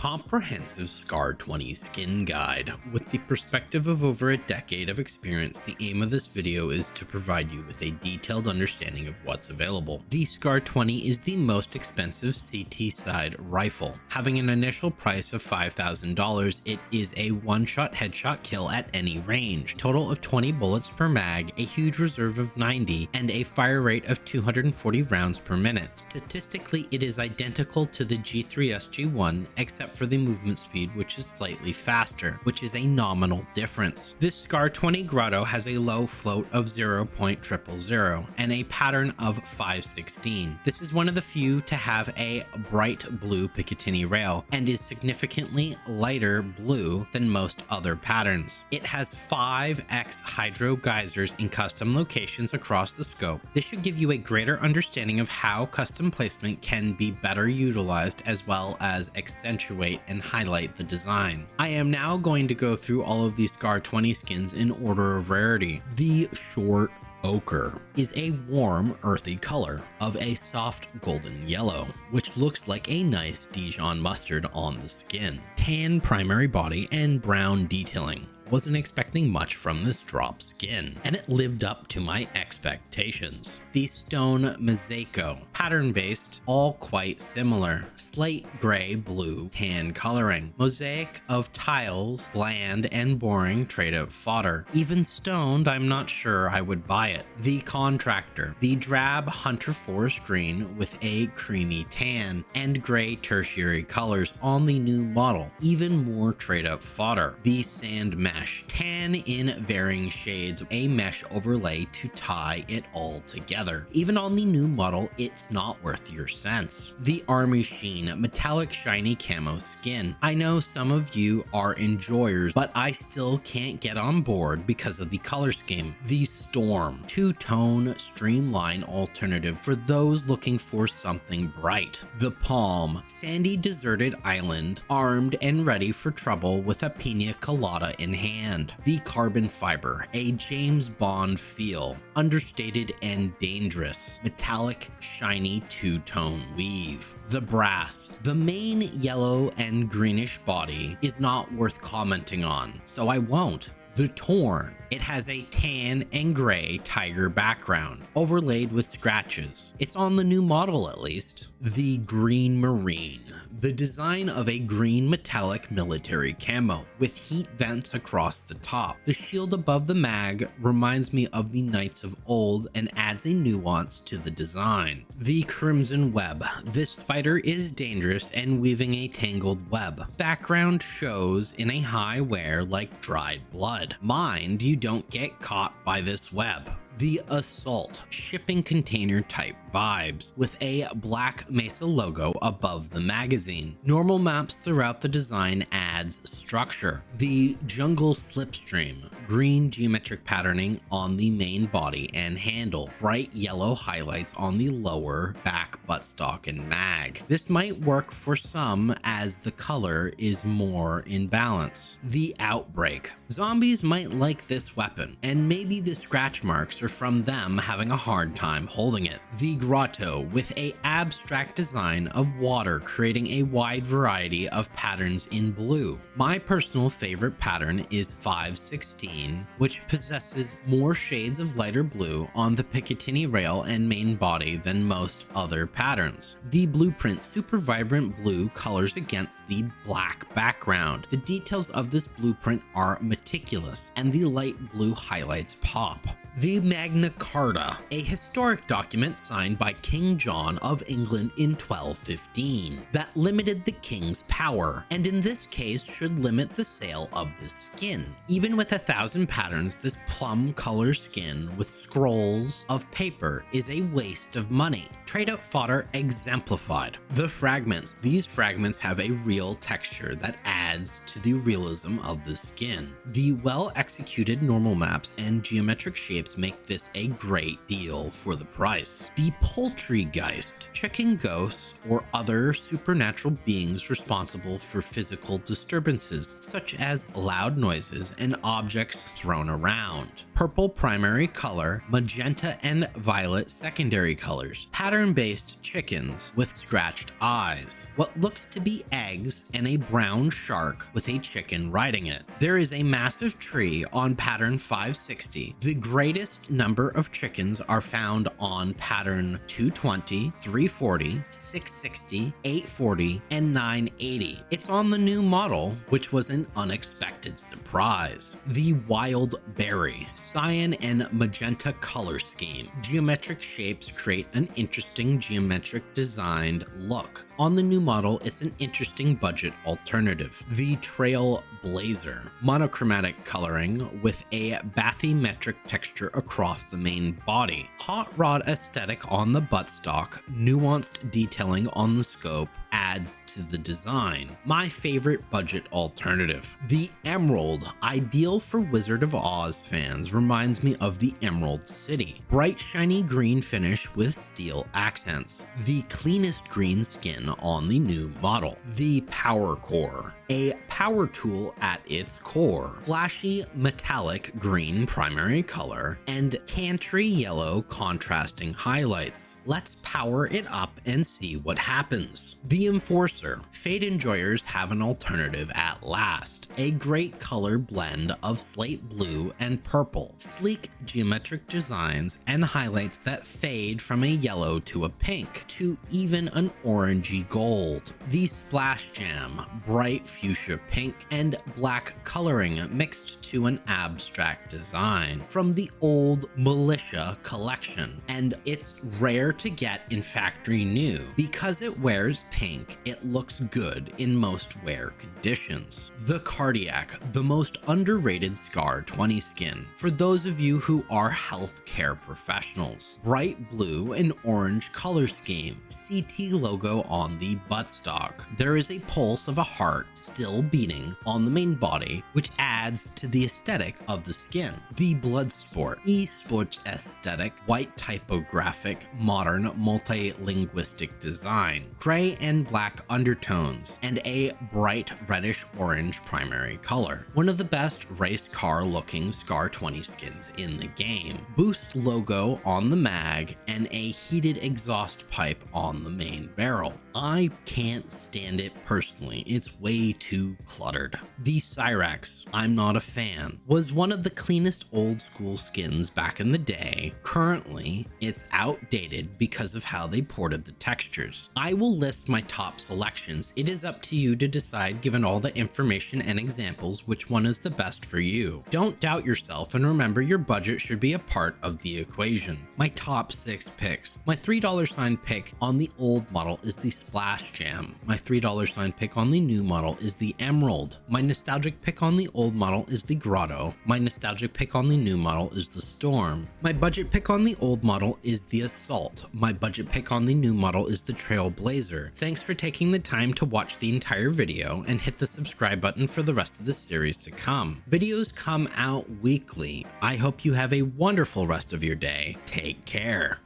comprehensive SCAR 20 skin guide. With the perspective of over a decade of experience, the aim of this video is to provide you with a detailed understanding of what's available. The SCAR 20 is the most expensive CT side rifle. Having an initial price of $5,000, it is a one-shot headshot kill at any range, total of 20 bullets per mag, a huge reserve of 90, and a fire rate of 240 rounds per minute. Statistically, it is identical to the G3SG1 except for the movement speed, which is slightly faster, which is a nominal difference. This SCAR 20 Grotto has a low float of 0.000 and a pattern of 516. This is one of the few to have a bright blue Picatinny rail and is significantly lighter blue than most other patterns. It has 5x hydro geysers in custom locations across the scope. This should give you a greater understanding of how custom placement can be better utilized, as well as accentuate and highlight the design. I am now going to go through all of these SCAR 20 skins in order of rarity. The short ochre is a warm, earthy color of a soft golden yellow, which looks like a nice Dijon mustard on the skin. Tan primary body and brown detailing. Wasn't expecting much from this drop skin, and it lived up to my expectations. The stone mosaico, pattern based, all quite similar, slight gray, blue, tan coloring, mosaic of tiles, bland and boring trade out fodder. Even stoned, I'm not sure I would buy it. The contractor, the drab hunter forest green with a creamy tan and gray tertiary colors on the new model, even more trade out fodder. The sand mesh, tan in varying shades, a mesh overlay to tie it all together. Even on the new model, it's not worth your cents. The army sheen, metallic shiny camo skin. I know some of you are enjoyers, but I still can't get on board because of the color scheme. The storm, two-tone streamline alternative for those looking for something bright. The palm, sandy deserted island, armed and ready for trouble with a pina colada in hand. The carbon fiber, a James Bond feel, understated and dangerous, metallic shiny two-tone weave. The brass, the main yellow and greenish body is not worth commenting on, so I won't. The torn, it has a tan and gray tiger background, overlaid with scratches. It's on the new model at least. The green marine, the design of a green metallic military camo, with heat vents across the top. The shield above the mag reminds me of the knights of old and adds a nuance to the design. The crimson web, this spider is dangerous and weaving a tangled web. Background shows in a high wear like dried blood. Mind you don't get caught by this web. The assault, shipping container type vibes, with a black Mesa logo above the magazine. Normal maps throughout the design adds structure. The jungle slipstream, green geometric patterning on the main body and handle, bright yellow highlights on the lower back buttstock and mag. This might work for some as the color is more in balance. The outbreak, zombies might like this weapon, and maybe the scratch marks are from them having a hard time holding it. The grotto, with a abstract design of water creating a wide variety of patterns in blue. My personal favorite pattern is 516, which possesses more shades of lighter blue on the Picatinny rail and main body than most other patterns. The blueprint, super vibrant blue colors against the black background. The details of this blueprint are meticulous and the light blue highlights pop. The Magna Carta, a historic document signed by King John of England in 1215 that limited the king's power, and in this case should limit the sale of the skin. Even with 1,000 patterns, this plum color skin with scrolls of paper is a waste of money. Trade out fodder exemplified. The fragments, these fragments have a real texture that adds to the realism of the skin. The well executed normal maps and geometric shapes shapes make this a great deal for the price. The Poultrygeist, chicken ghosts or other supernatural beings responsible for physical disturbances, such as loud noises and objects thrown around. Purple primary color, magenta and violet secondary colors. Pattern-based chickens with scratched eyes. What looks to be eggs and a brown shark with a chicken riding it. There is a massive tree on pattern 560. The greatest number of chickens are found on pattern 220, 340, 660, 840, and 980. It's on the new model, which was an unexpected surprise. The Wild Berry, cyan and magenta color scheme. Geometric shapes create an interesting geometric designed look. On the new model, it's an interesting budget alternative. The Trail Blazer, monochromatic coloring with a bathymetric texture across the main body. Hot rod aesthetic on the buttstock, nuanced detailing on the scope adds to the design. My favorite budget alternative. The Emerald, ideal for Wizard of Oz fans, reminds me of the Emerald City. Bright shiny green finish with steel accents. The cleanest green skin on the new model. The Power Core, a power tool at its core. Flashy metallic green primary color and Cantry yellow contrasting highlights. Let's power it up and see what happens. The Enforcer. Fade enjoyers have an alternative at last. A great color blend of slate blue and purple. Sleek geometric designs and highlights that fade from a yellow to a pink to even an orangey gold. The Splash Jam. Bright fuchsia pink and black coloring mixed to an abstract design from the old Militia collection, and it's rare to get in factory new. Because it wears pink, it looks good in most wear conditions. The Cardiac, the most underrated Scar 20 skin for those of you who are healthcare professionals. Bright blue and orange color scheme. CT logo on the buttstock. There is a pulse of a heart still beating on the main body, which adds to the aesthetic of the skin. The Bloodsport, esports aesthetic, white typographic, modern multi-linguistic design, gray and black undertones, and a bright reddish orange primary color. One of the best race car looking Scar 20 skins in the game. Boost logo on the mag and a heated exhaust pipe on the main barrel. I can't stand it personally, it's way too cluttered. The Cyrax, I'm not a fan, was one of the cleanest old school skins back in the day. Currently, it's outdated because of how they ported the textures. I will list my top selections. It is up to you to decide, given all the information and examples, which one is the best for you. Don't doubt yourself, and remember your budget should be a part of the equation. My top 6 picks. My $3 sign pick on the old model is the Splash Jam. My $3 sign pick on the new model is the Emerald. My nostalgic pick on the old model is the Grotto. My nostalgic pick on the new model is the Storm. My budget pick on the old model is the Assault. My budget pick on the new model is the Trailblazer. Thanks for taking the time to watch the entire video, and hit the subscribe button for the rest of the series to come. Videos come out weekly. I hope you have a wonderful rest of your day. Take care.